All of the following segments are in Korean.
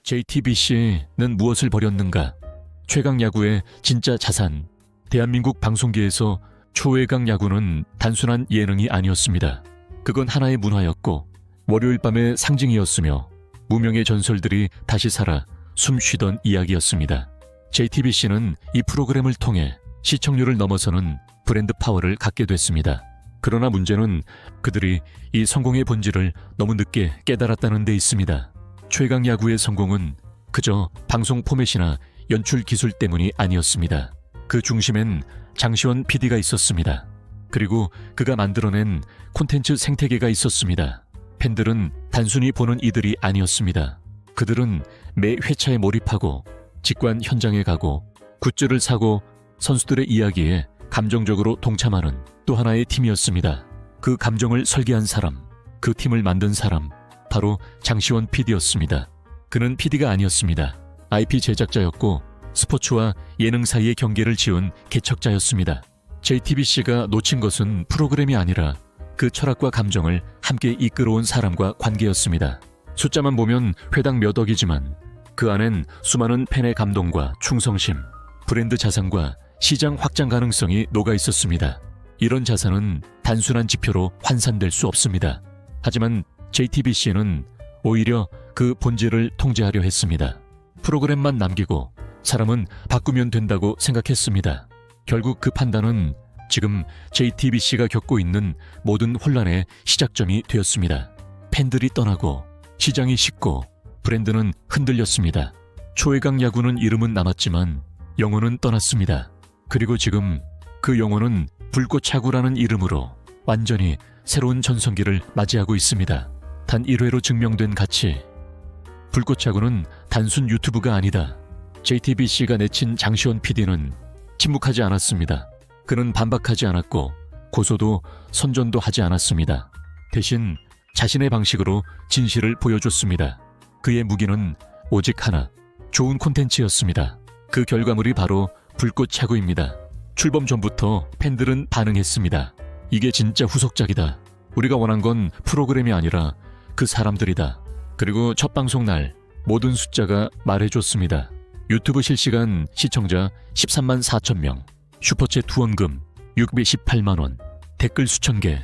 JTBC는 무엇을 버렸는가? 최강 야구의 진짜 자산. 대한민국 방송계에서 초외강 야구는 단순한 예능이 아니었습니다. 그건 하나의 문화였고 월요일 밤의 상징이었으며 무명의 전설들이 다시 살아 숨쉬던 이야기였습니다. JTBC는 이 프로그램을 통해 시청률을 넘어서는 브랜드 파워를 갖게 됐습니다. 그러나 문제는 그들이 이 성공의 본질을 너무 늦게 깨달았다는 데 있습니다. 최강 야구의 성공은 그저 방송 포맷이나 연출 기술 때문이 아니었습니다. 그 중심엔 장시원 PD가 있었습니다. 그리고 그가 만들어낸 콘텐츠 생태계가 있었습니다. 팬들은 단순히 보는 이들이 아니었습니다. 그들은 매 회차에 몰입하고 직관 현장에 가고 굿즈를 사고 선수들의 이야기에 감정적으로 동참하는 또 하나의 팀이었습니다. 그 감정을 설계한 사람, 그 팀을 만든 사람, 바로 장시원 PD였습니다. 그는 PD가 아니었습니다. IP 제작자였고 스포츠와 예능 사이의 경계를 지운 개척자였습니다. JTBC가 놓친 것은 프로그램이 아니라 그 철학과 감정을 함께 이끌어온 사람과 관계였습니다. 숫자만 보면 회당 몇 억이지만 그 안엔 수많은 팬의 감동과 충성심, 브랜드 자산과 시장 확장 가능성이 녹아 있었습니다. 이런 자산은 단순한 지표로 환산될 수 없습니다. 하지만 JTBC는 오히려 그 본질을 통제하려 했습니다. 프로그램만 남기고 사람은 바꾸면 된다고 생각했습니다. 결국 그 판단은 지금 JTBC가 겪고 있는 모든 혼란의 시작점이 되었습니다. 팬들이 떠나고 시장이 식고 브랜드는 흔들렸습니다. 초외강 야구는 이름은 남았지만 영혼은 떠났습니다. 그리고 지금 그 영혼은 불꽃차구라는 이름으로 완전히 새로운 전성기를 맞이하고 있습니다. 단 1회로 증명된 가치. 불꽃차구는 단순 유튜브가 아니다. JTBC가 내친 장시원 PD는 침묵하지 않았습니다. 그는 반박하지 않았고 고소도 선전도 하지 않았습니다. 대신 자신의 방식으로 진실을 보여줬습니다. 그의 무기는 오직 하나, 좋은 콘텐츠였습니다. 그 결과물이 바로 불꽃차구입니다. 출범 전부터 팬들은 반응했습니다. 이게 진짜 후속작이다. 우리가 원한 건 프로그램이 아니라 그 사람들이다. 그리고 첫 방송 날 모든 숫자가 말해줬습니다. 유튜브 실시간 시청자 13만 4천 명, 슈퍼챗 후원금 618만 원, 댓글 수천 개,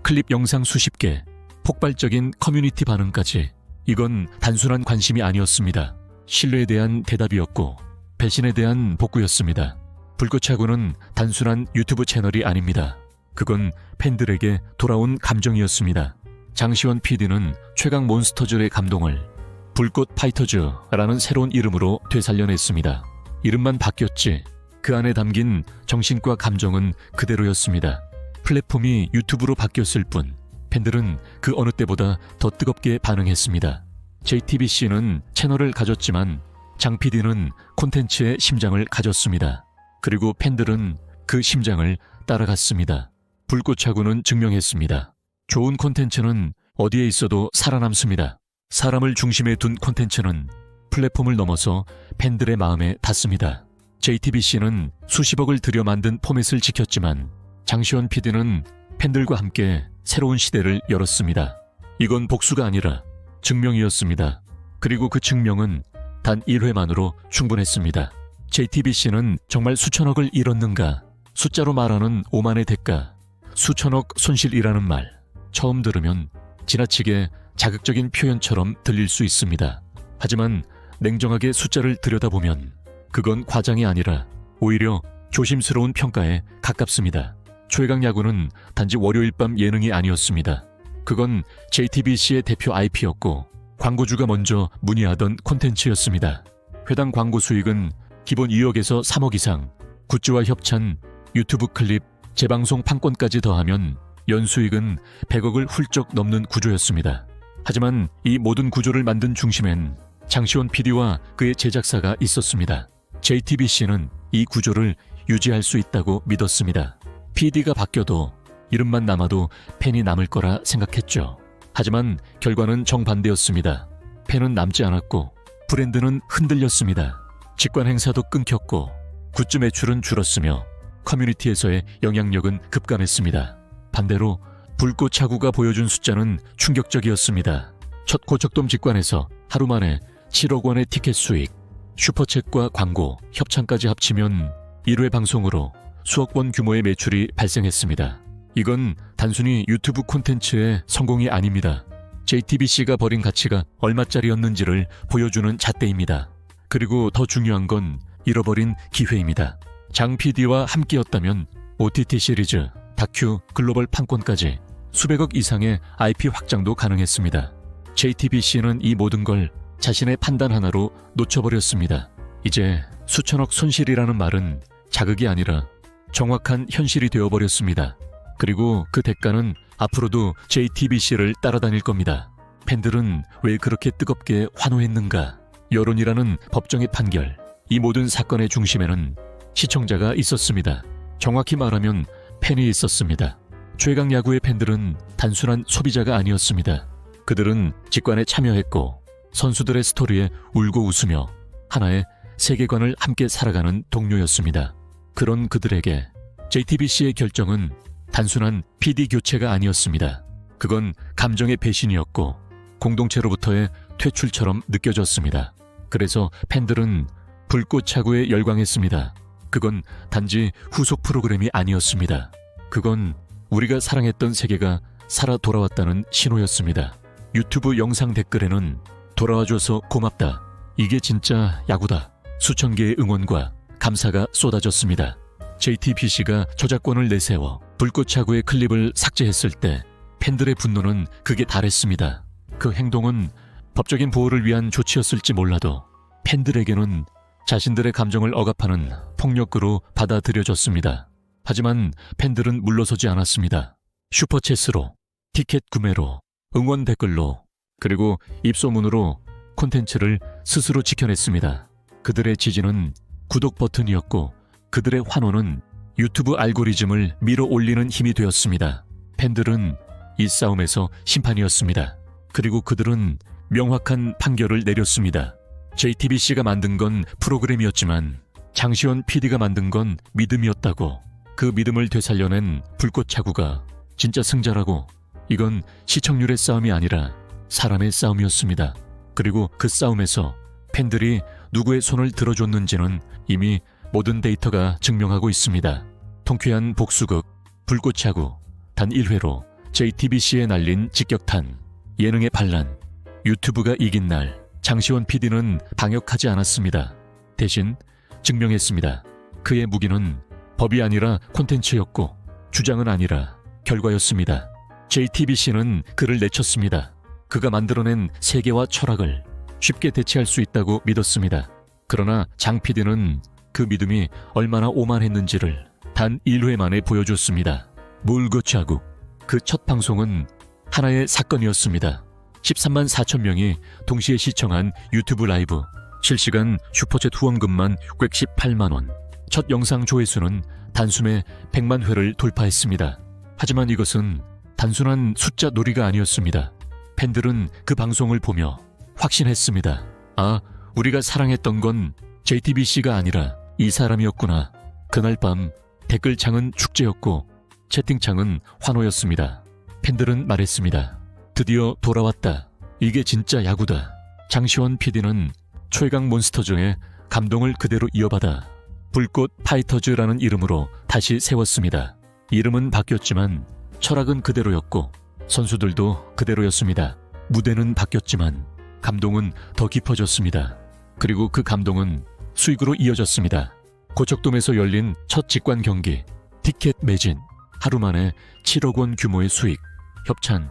클립 영상 수십 개, 폭발적인 커뮤니티 반응까지. 이건 단순한 관심이 아니었습니다. 신뢰에 대한 대답이었고 배신에 대한 복구였습니다. 불꽃차구는 단순한 유튜브 채널이 아닙니다. 그건 팬들에게 돌아온 감정이었습니다. 장시원 PD는 최강 몬스터즈의 감동을 불꽃 파이터즈라는 새로운 이름으로 되살려냈습니다. 이름만 바뀌었지 그 안에 담긴 정신과 감정은 그대로였습니다. 플랫폼이 유튜브로 바뀌었을 뿐 팬들은 그 어느 때보다 더 뜨겁게 반응했습니다. JTBC는 채널을 가졌지만 장 PD는 콘텐츠의 심장을 가졌습니다. 그리고 팬들은 그 심장을 따라갔습니다. 불꽃차구는 증명했습니다. 좋은 콘텐츠는 어디에 있어도 살아남습니다. 사람을 중심에 둔 콘텐츠는 플랫폼을 넘어서 팬들의 마음에 닿습니다. JTBC는 수십억을 들여 만든 포맷을 지켰지만 장시원 PD는 팬들과 함께 새로운 시대를 열었습니다. 이건 복수가 아니라 증명이었습니다. 그리고 그 증명은 단 1회만으로 충분했습니다. JTBC는 정말 수천억을 잃었는가? 숫자로 말하는 오만의 대가, 수천억 손실이라는 말. 처음 들으면 지나치게 자극적인 표현처럼 들릴 수 있습니다. 하지만 냉정하게 숫자를 들여다보면 그건 과장이 아니라 오히려 조심스러운 평가에 가깝습니다. 최강 야구는 단지 월요일 밤 예능이 아니었습니다. 그건 JTBC의 대표 IP였고 광고주가 먼저 문의하던 콘텐츠였습니다. 회당 광고 수익은 기본 2억에서 3억 이상, 굿즈와 협찬, 유튜브 클립, 재방송 판권까지 더하면 연수익은 100억을 훌쩍 넘는 구조였습니다. 하지만 이 모든 구조를 만든 중심엔 장시원 PD와 그의 제작사가 있었습니다. JTBC는 이 구조를 유지할 수 있다고 믿었습니다. PD가 바뀌어도 이름만 남아도 팬이 남을 거라 생각했죠. 하지만 결과는 정반대였습니다. 팬은 남지 않았고 브랜드는 흔들렸습니다. 직관 행사도 끊겼고 굿즈 매출은 줄었으며 커뮤니티에서의 영향력은 급감했습니다. 반대로 불꽃차구가 보여준 숫자는 충격적이었습니다. 첫 고척돔 직관에서 하루 만에 7억 원의 티켓 수익, 슈퍼챗과 광고, 협찬까지 합치면 1회 방송으로 수억 원 규모의 매출이 발생했습니다. 이건 단순히 유튜브 콘텐츠의 성공이 아닙니다. JTBC가 벌인 가치가 얼마짜리였는지를 보여주는 잣대입니다. 그리고 더 중요한 건 잃어버린 기회입니다. 장 PD와 함께였다면 OTT 시리즈, 다큐, 글로벌 판권까지 수백억 이상의 IP 확장도 가능했습니다. JTBC는 이 모든 걸 자신의 판단 하나로 놓쳐버렸습니다. 이제 수천억 손실이라는 말은 자극이 아니라 정확한 현실이 되어버렸습니다. 그리고 그 대가는 앞으로도 JTBC를 따라다닐 겁니다. 팬들은 왜 그렇게 뜨겁게 환호했는가? 여론이라는 법정의 판결, 이 모든 사건의 중심에는 시청자가 있었습니다. 정확히 말하면 팬이 있었습니다. 최강 야구의 팬들은 단순한 소비자가 아니었습니다. 그들은 직관에 참여했고 선수들의 스토리에 울고 웃으며 하나의 세계관을 함께 살아가는 동료였습니다. 그런 그들에게 JTBC의 결정은 단순한 PD 교체가 아니었습니다. 그건 감정의 배신이었고 공동체로부터의 퇴출처럼 느껴졌습니다. 그래서 팬들은 불꽃차구에 열광했습니다. 그건 단지 후속 프로그램이 아니었습니다. 그건 우리가 사랑했던 세계가 살아 돌아왔다는 신호였습니다. 유튜브 영상 댓글에는 돌아와줘서 고맙다. 이게 진짜 야구다. 수천 개의 응원과 감사가 쏟아졌습니다. JTBC가 저작권을 내세워 불꽃차구의 클립을 삭제했을 때 팬들의 분노는 극에 달했습니다. 그 행동은 법적인 보호를 위한 조치였을지 몰라도 팬들에게는 자신들의 감정을 억압하는 폭력으로 받아들여졌습니다. 하지만 팬들은 물러서지 않았습니다. 슈퍼챗으로, 티켓 구매로, 응원 댓글로, 그리고 입소문으로 콘텐츠를 스스로 지켜냈습니다. 그들의 지지는 구독 버튼이었고 그들의 환호는 유튜브 알고리즘을 밀어 올리는 힘이 되었습니다. 팬들은 이 싸움에서 심판이었습니다. 그리고 그들은 명확한 판결을 내렸습니다. JTBC가 만든 건 프로그램이었지만 장시원 PD가 만든 건 믿음이었다고. 그 믿음을 되살려낸 불꽃차구가 진짜 승자라고. 이건 시청률의 싸움이 아니라 사람의 싸움이었습니다. 그리고 그 싸움에서 팬들이 누구의 손을 들어줬는지는 이미 모든 데이터가 증명하고 있습니다. 통쾌한 복수극 불꽃차구 단 1회로 JTBC에 날린 직격탄, 예능의 반란. 유튜브가 이긴 날 장시원 PD는 방역하지 않았습니다. 대신 증명했습니다. 그의 무기는 법이 아니라 콘텐츠였고 주장은 아니라 결과였습니다. JTBC는 그를 내쳤습니다. 그가 만들어낸 세계와 철학을 쉽게 대체할 수 있다고 믿었습니다. 그러나 장 PD는 그 믿음이 얼마나 오만했는지를 단 1회 만에 보여줬습니다. 물고차구. 그 첫 방송은 하나의 사건이었습니다. 13만 4천 명이 동시에 시청한 유튜브 라이브, 실시간 슈퍼챗 후원금만 618만 원. 첫 영상 조회수는 단숨에 100만 회를 돌파했습니다. 하지만 이것은 단순한 숫자 놀이가 아니었습니다. 팬들은 그 방송을 보며 확신했습니다. 아, 우리가 사랑했던 건 JTBC가 아니라 이 사람이었구나. 그날 밤 댓글창은 축제였고 채팅창은 환호였습니다. 팬들은 말했습니다. 드디어 돌아왔다. 이게 진짜 야구다. 장시원 PD는 최강 몬스터즈의 감동을 그대로 이어받아 불꽃 파이터즈라는 이름으로 다시 세웠습니다. 이름은 바뀌었지만 철학은 그대로였고 선수들도 그대로였습니다. 무대는 바뀌었지만 감동은 더 깊어졌습니다. 그리고 그 감동은 수익으로 이어졌습니다. 고척돔에서 열린 첫 직관 경기, 티켓 매진, 하루 만에 7억 원 규모의 수익, 협찬,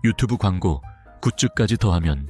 유튜브 광고, 굿즈까지 더하면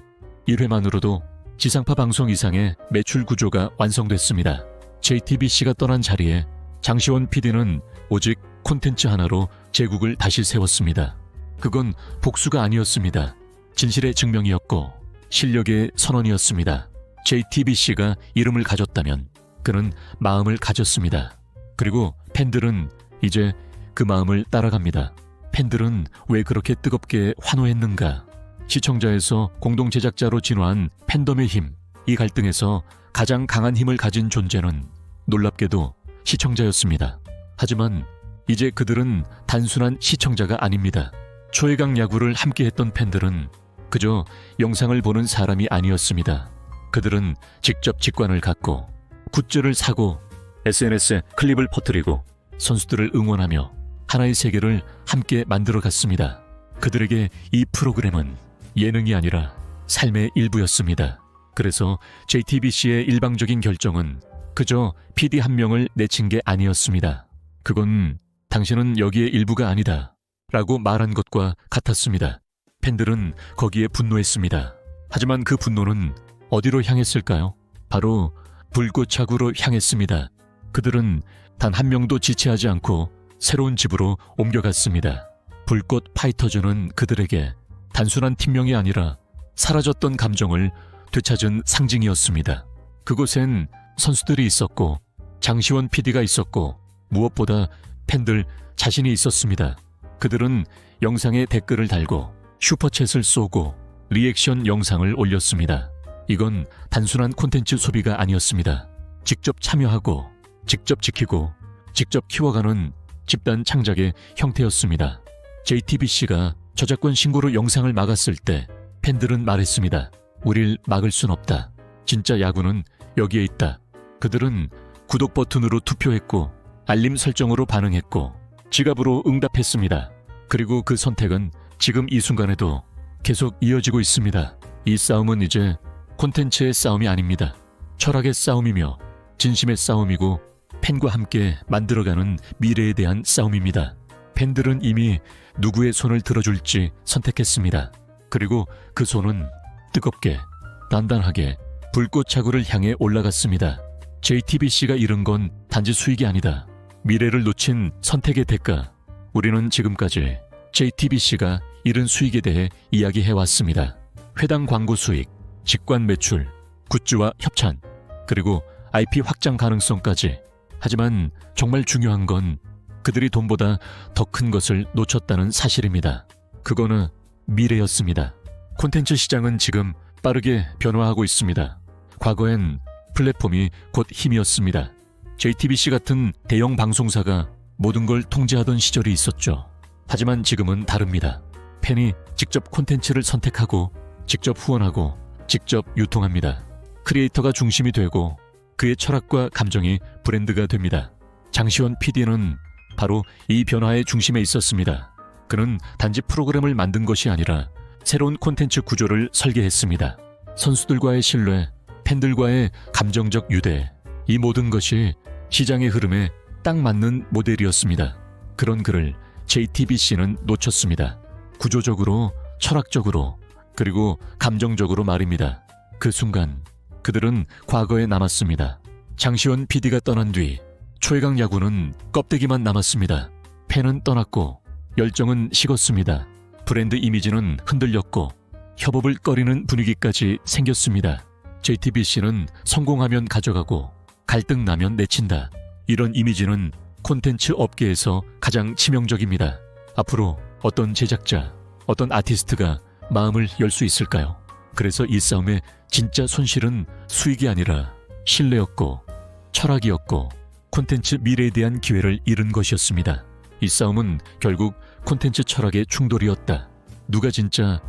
1회만으로도 지상파 방송 이상의 매출 구조가 완성됐습니다. JTBC가 떠난 자리에 장시원 PD는 오직 콘텐츠 하나로 제국을 다시 세웠습니다. 그건 복수가 아니었습니다. 진실의 증명이었고 실력의 선언이었습니다. JTBC가 이름을 가졌다면 그는 마음을 가졌습니다. 그리고 팬들은 이제 그 마음을 따라갑니다. 팬들은 왜 그렇게 뜨겁게 환호했는가? 시청자에서 공동 제작자로 진화한 팬덤의 힘, 이 갈등에서 가장 강한 힘을 가진 존재는 놀랍게도 시청자였습니다. 하지만 이제 그들은 단순한 시청자가 아닙니다. 최강 야구를 함께했던 팬들은 그저 영상을 보는 사람이 아니었습니다. 그들은 직접 직관을 갖고 굿즈를 사고 SNS에 클립을 퍼뜨리고 선수들을 응원하며 하나의 세계를 함께 만들어갔습니다. 그들에게 이 프로그램은 예능이 아니라 삶의 일부였습니다. 그래서 JTBC의 일방적인 결정은 그저 PD 한 명을 내친 게 아니었습니다. 그건 당신은 여기에 일부가 아니다 라고 말한 것과 같았습니다. 팬들은 거기에 분노했습니다. 하지만 그 분노는 어디로 향했을까요? 바로 불꽃차구로 향했습니다. 그들은 단 한 명도 지체하지 않고 새로운 집으로 옮겨갔습니다. 불꽃 파이터즈는 그들에게 단순한 팀명이 아니라 사라졌던 감정을 되찾은 상징이었습니다. 그곳엔 선수들이 있었고 장시원 PD가 있었고 무엇보다 팬들 자신이 있었습니다. 그들은 영상에 댓글을 달고 슈퍼챗을 쏘고 리액션 영상을 올렸습니다. 이건 단순한 콘텐츠 소비가 아니었습니다. 직접 참여하고 직접 지키고 직접 키워가는 집단 창작의 형태였습니다. JTBC가 저작권 신고로 영상을 막았을 때 팬들은 말했습니다. 우릴 막을 순 없다. 진짜 야구는 여기에 있다. 그들은 구독 버튼으로 투표했고 알림 설정으로 반응했고 지갑으로 응답했습니다. 그리고 그 선택은 지금 이 순간에도 계속 이어지고 있습니다. 이 싸움은 이제 콘텐츠의 싸움이 아닙니다. 철학의 싸움이며 진심의 싸움이고 팬과 함께 만들어가는 미래에 대한 싸움입니다. 팬들은 이미 누구의 손을 들어줄지 선택했습니다. 그리고 그 손은 뜨겁게, 단단하게 불꽃차구를 향해 올라갔습니다. JTBC가 잃은 건 단지 수익이 아니다. 미래를 놓친 선택의 대가. 우리는 지금까지 JTBC가 잃은 수익에 대해 이야기해왔습니다. 회당 광고 수익, 직관 매출, 굿즈와 협찬, 그리고 IP 확장 가능성까지. 하지만 정말 중요한 건 그들이 돈보다 더 큰 것을 놓쳤다는 사실입니다. 그거는 미래였습니다. 콘텐츠 시장은 지금 빠르게 변화하고 있습니다. 과거엔 플랫폼이 곧 힘이었습니다. JTBC 같은 대형 방송사가 모든 걸 통제하던 시절이 있었죠. 하지만 지금은 다릅니다. 팬이 직접 콘텐츠를 선택하고 직접 후원하고 직접 유통합니다. 크리에이터가 중심이 되고 그의 철학과 감정이 브랜드가 됩니다. 장시원 PD는 바로 이 변화의 중심에 있었습니다. 그는 단지 프로그램을 만든 것이 아니라 새로운 콘텐츠 구조를 설계했습니다. 선수들과의 신뢰, 팬들과의 감정적 유대, 이 모든 것이 시장의 흐름에 딱 맞는 모델이었습니다. 그런 그를 JTBC는 놓쳤습니다. 구조적으로, 철학적으로, 그리고 감정적으로 말입니다. 그 순간 그들은 과거에 남았습니다. 장시원 PD가 떠난 뒤 초회강 야구는 껍데기만 남았습니다. 팬은 떠났고 열정은 식었습니다. 브랜드 이미지는 흔들렸고 협업을 꺼리는 분위기까지 생겼습니다. JTBC는 성공하면 가져가고 갈등 나면 내친다. 이런 이미지는 콘텐츠 업계에서 가장 치명적입니다. 앞으로 어떤 제작자, 어떤 아티스트가 마음을 열 수 있을까요? 그래서 이 싸움의 진짜 손실은 수익이 아니라 신뢰였고 철학이었고 콘텐츠 미래에 대한 기회를 잃은 것이었습니다. 이 싸움은 결국 콘텐츠 철학의 충돌이었다. 누가 진짜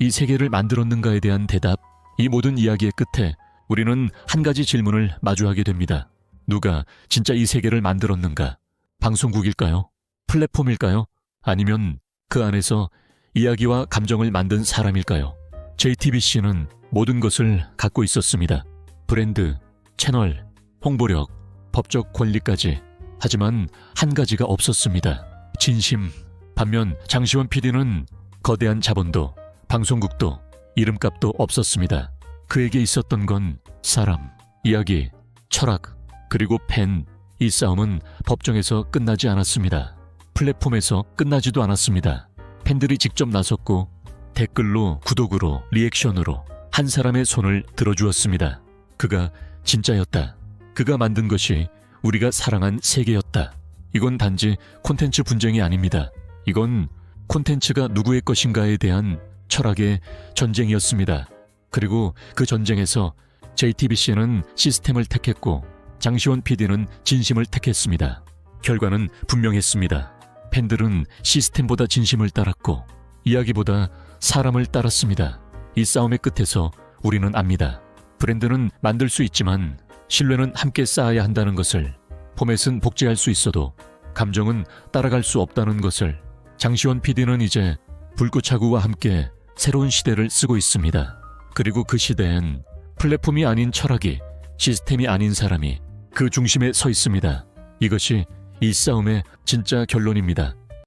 이 세계를 만들었는가에 대한 대답, 이 모든 이야기의 끝에 우리는 한 가지 질문을 마주하게 됩니다. 누가 진짜 이 세계를 만들었는가? 방송국일까요? 플랫폼일까요? 아니면 그 안에서 이야기와 감정을 만든 사람일까요? JTBC는 모든 것을 갖고 있었습니다. 브랜드, 채널, 홍보력, 법적 권리까지. 하지만 한 가지가 없었습니다. 진심. 반면 장시원 PD는 거대한 자본도, 방송국도, 이름값도 없었습니다. 그에게 있었던 건 사람, 이야기, 철학, 그리고 팬. 이 싸움은 법정에서 끝나지 않았습니다. 플랫폼에서 끝나지도 않았습니다. 팬들이 직접 나섰고 댓글로, 구독으로, 리액션으로 한 사람의 손을 들어주었습니다. 그가 진짜였다. 그가 만든 것이 우리가 사랑한 세계였다. 이건 단지 콘텐츠 분쟁이 아닙니다. 이건 콘텐츠가 누구의 것인가에 대한 철학의 전쟁이었습니다. 그리고 그 전쟁에서 JTBC는 시스템을 택했고 장시원 PD는 진심을 택했습니다. 결과는 분명했습니다. 팬들은 시스템보다 진심을 따랐고 이야기보다 사람을 따랐습니다. 이 싸움의 끝에서 우리는 압니다. 브랜드는 만들 수 있지만 신뢰는 함께 쌓아야 한다는 것을, 포맷은 복제할 수 있어도 감정은 따라갈 수 없다는 것을 장시원 PD는 이제 불꽃차구와 함께 새로운 시대를 쓰고 있습니다. 그리고 그 시대엔 플랫폼이 아닌 철학이, 시스템이 아닌 사람이 그 중심에 서 있습니다. 이것이 이 싸움의 진짜 결론입니다.